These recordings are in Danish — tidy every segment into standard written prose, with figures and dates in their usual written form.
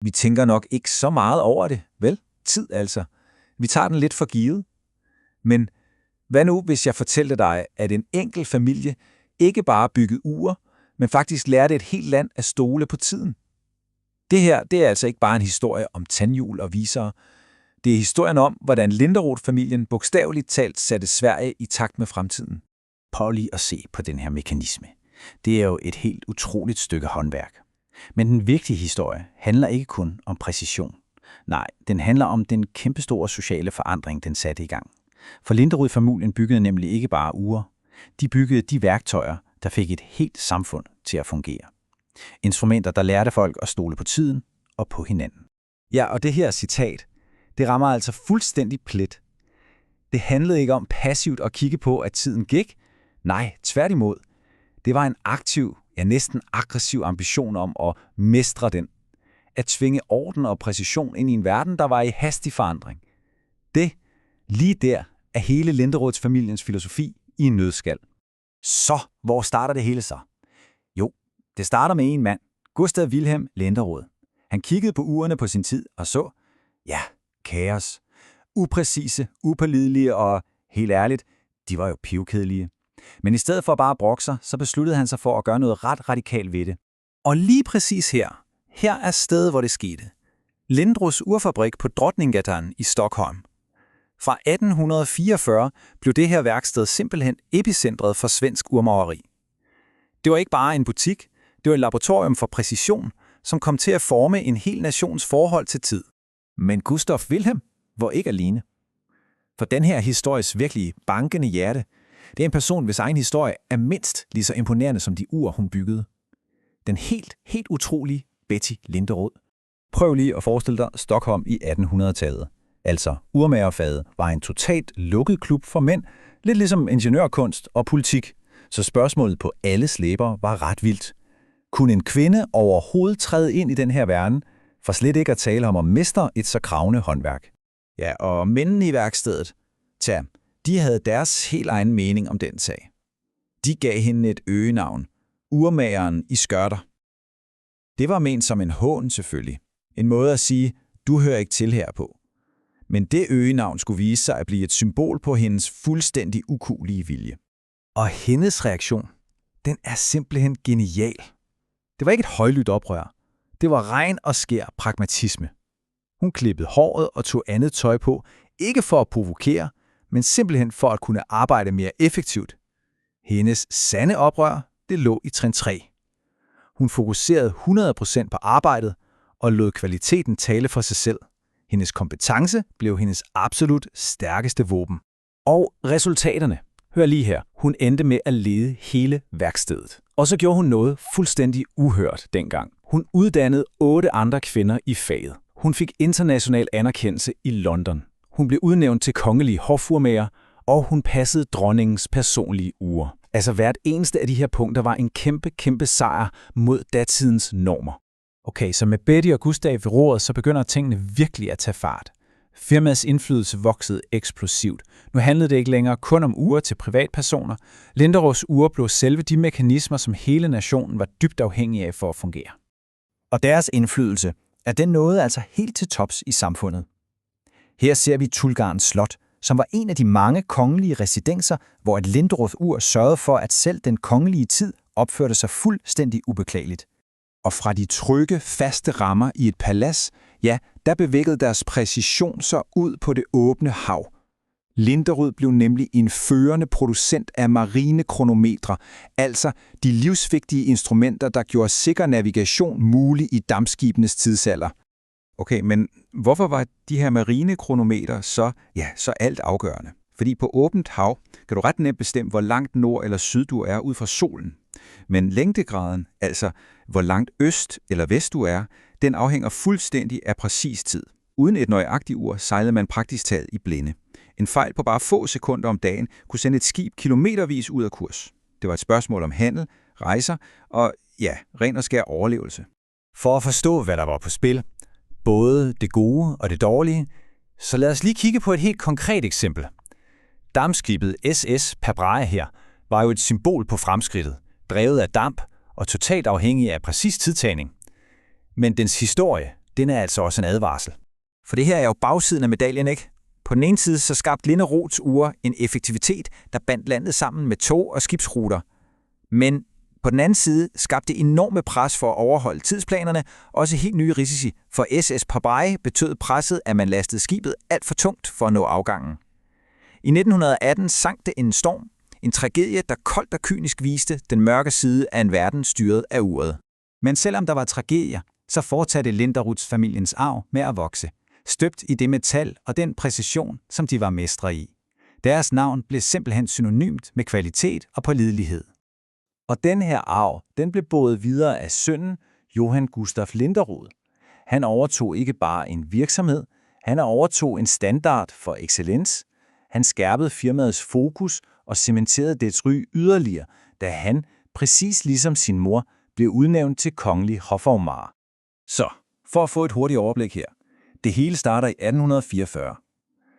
Vi tænker nok ikke så meget over det, vel? Tid altså. Vi tager den lidt for givet. Men hvad nu, hvis jeg fortæller dig, at en enkelt familie ikke bare byggede ure, men faktisk lærte et helt land at stole på tiden? Det her, det er altså ikke bare en historie om tandhjul og visere. Det er historien om, hvordan Linderoth-familien bogstaveligt talt satte Sverige i takt med fremtiden. Prøv lige at se på den her mekanisme. Det er jo et helt utroligt stykke håndværk. Men den vigtige historie handler ikke kun om præcision. Nej, den handler om den kæmpestore sociale forandring, den satte i gang. For Linderoth-familien byggede nemlig ikke bare ure. De byggede de værktøjer, der fik et helt samfund til at fungere. Instrumenter, der lærte folk at stole på tiden og på hinanden. Ja, og det her citat, det rammer altså fuldstændig plet. Det handlede ikke om passivt at kigge på, at tiden gik. Nej, tværtimod. Det var en aktiv, ja næsten aggressiv ambition om at mestre den. At tvinge orden og præcision ind i en verden, der var i hastig forandring. Det, lige der, er hele Linderoth-familiens filosofi i en nøddeskal. Så, hvor starter det hele så? Jo, det starter med en mand, Gustav Wilhelm Linderoth. Han kiggede på urene på sin tid og så, ja, kaos. Upræcise, upålidelige og, helt ærligt, de var jo pivkedelige. Men i stedet for bare at brokke sig, så besluttede han sig for at gøre noget ret radikalt ved det. Og lige præcis her er stedet, hvor det skete. Linderoths urfabrik på Drottninggatan i Stockholm. Fra 1844 blev det her værksted simpelthen epicentret for svensk urmageri. Det var ikke bare en butik, det var et laboratorium for præcision, som kom til at forme en hel nations forhold til tid. Men Gustav Wilhelm var ikke alene. For den her histories virkelig bankende hjerte, det er en person, hvis egen historie er mindst lige så imponerende som de ur, hun byggede. Den helt utrolige Betty Linderoth. Prøv lige at forestille dig Stockholm i 1800-tallet. Altså, urmagerfaget var en totalt lukket klub for mænd, lidt ligesom ingeniørkunst og politik. Så spørgsmålet på alles læber var ret vildt. Kunne en kvinde overhovedet træde ind i den her verden, for slet ikke at tale om at mestre et så kravende håndværk? Ja, og mændene i værkstedet, de havde deres helt egen mening om den sag. De gav hende et øgenavn, urmageren i skørter. Det var ment som en hån selvfølgelig. En måde at sige, du hører ikke til her på. Men det øgenavn skulle vise sig at blive et symbol på hendes fuldstændig ukuelige vilje. Og hendes reaktion, den er simpelthen genial. Det var ikke et højlydt oprør. Det var ren og skær pragmatisme. Hun klippede håret og tog andet tøj på, ikke for at provokere, men simpelthen for at kunne arbejde mere effektivt. Hendes sande oprør, det lå i trin 3. Hun fokuserede 100% på arbejdet og lod kvaliteten tale for sig selv. Hendes kompetence blev hendes absolut stærkeste våben. Og resultaterne. Hør lige her. Hun endte med at lede hele værkstedet. Og så gjorde hun noget fuldstændig uhørt dengang. Hun uddannede 8 andre kvinder i faget. Hun fik international anerkendelse i London. Hun blev udnævnt til kongelig hofurmager, og hun passede dronningens personlige ure. Altså hvert eneste af de her punkter var en kæmpe sejr mod datidens normer. Okay, så med Betty og Gustav ved roret, så begynder tingene virkelig at tage fart. Firmaets indflydelse voksede eksplosivt. Nu handlede det ikke længere kun om ure til privatpersoner. Linderoths ure blev selve de mekanismer, som hele nationen var dybt afhængig af for at fungere. Og deres indflydelse, er den nåede altså helt til tops i samfundet. Her ser vi Tullgarns slot, som var en af de mange kongelige residenser, hvor et Linderoth-ur sørgede for, at selv den kongelige tid opførte sig fuldstændig ubeklageligt. Og fra de trygge, faste rammer i et palads, ja, der bevægede deres præcision sig ud på det åbne hav. Linderoth blev nemlig en førende producent af marinekronometre, altså de livsvigtige instrumenter, der gjorde sikker navigation mulig i dampskibenes tidsalder. Okay, men hvorfor var de her marinekronometer så alt afgørende? Fordi på åbent hav kan du ret nemt bestemme, hvor langt nord eller syd du er ud fra solen. Men længdegraden, altså hvor langt øst eller vest du er, den afhænger fuldstændig af præcis tid. Uden et nøjagtigt ur sejlede man praktisk talt i blinde. En fejl på bare få sekunder om dagen kunne sende et skib kilometervis ud af kurs. Det var et spørgsmål om handel, rejser og, ren og skær overlevelse. For at forstå, hvad der var på spil, både det gode og det dårlige, så lad os lige kigge på et helt konkret eksempel. Dampskibet SS Pabrae her var jo et symbol på fremskridtet, drevet af damp og totalt afhængig af præcis tidtagning. Men dens historie, Den er altså også en advarsel. For det her er jo bagsiden af medaljen, ikke? På den ene side så skabte Linderoths ure en effektivitet, der bandt landet sammen med tog- og skibsruter. Men på den anden side skabte enorme pres for at overholde tidsplanerne, også helt nye risici. For SS Parbrai betød presset, at man lastede skibet alt for tungt for at nå afgangen. I 1918 sank det en storm, en tragedie, der koldt og kynisk viste den mørke side af en verden styret af uret. Men selvom der var tragedier, så fortsatte Linderoths familiens arv med at vokse, støbt i det metal og den præcision, som de var mestre i. Deres navn blev simpelthen synonymt med kvalitet og pålidelighed. Og den her arv, den blev båret videre af sønnen Johan Gustav Linderoth. Han overtog ikke bare en virksomhed, han overtog en standard for excellens. Han skærpede firmaets fokus og cementerede dets ry yderligere, da han, præcis ligesom sin mor, blev udnævnt til kongelig hofavmar. Så, for at få et hurtigt overblik her. Det hele starter i 1844.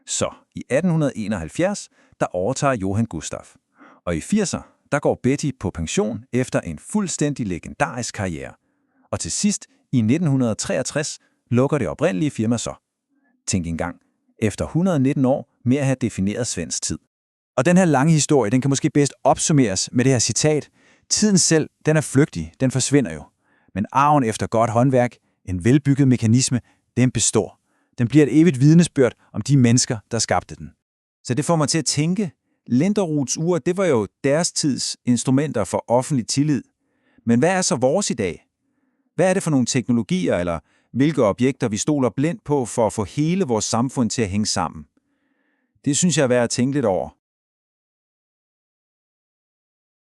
Så, i 1871, der overtager Johan Gustav. Og i 80'er, der går Betty på pension efter en fuldstændig legendarisk karriere. Og til sidst, i 1963, lukker det oprindelige firma så. Tænk engang, efter 119 år med at have defineret svensk tid. Og den her lange historie, den kan måske bedst opsummeres med det her citat. Tiden selv, den er flygtig, den forsvinder jo. Men arven efter godt håndværk, en velbygget mekanisme, den består. Den bliver et evigt vidnesbyrd om de mennesker, der skabte den. Så det får mig til at tænke, Linderoths ure, det var jo deres tids instrumenter for offentlig tillid. Men hvad er så vores i dag? Hvad er det for nogle teknologier eller hvilke objekter, vi stoler blindt på for at få hele vores samfund til at hænge sammen? Det synes jeg er værd at tænke lidt over.